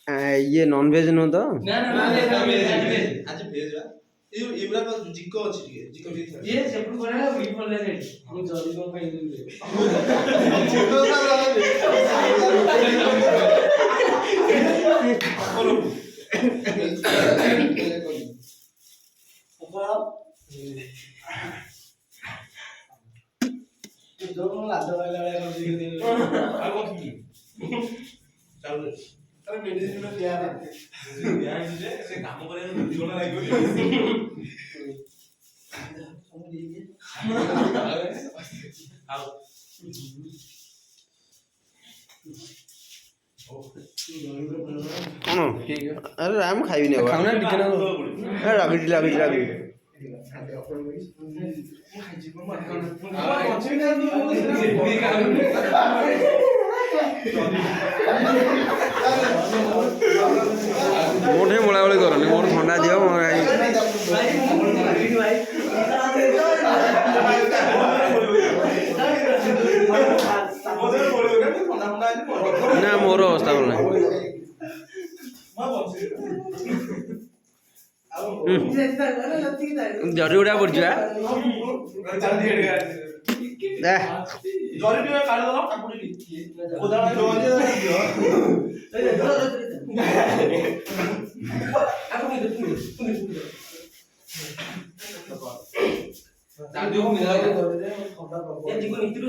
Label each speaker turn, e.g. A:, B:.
A: ये non veg no तो
B: आज भेज बा इमरा का जिको अछि जिको भी
C: ये सेपट करे ना भी बोल ले मु जल्दी को खाई दे
B: जिको का
C: जो लाद वाला कर दी
B: আর কোন কি চালু
C: अरे मेडिसिन में दिया है
B: দিয়া যে সে কাম করে দুজন লাগিব আও
A: कौन अरे राम खाई नहीं
D: खाना टिके ना
A: अरे लगी मोटे बोला बोली करनी मोर ठंडा दियो ना मोर अवस्था बोल जरी उड़ा पड़ जा
B: জরি দিয়ে কালে দাও কাপুড়ি ওদা জরি দিও
C: दादी को मिला के ये जिको नीति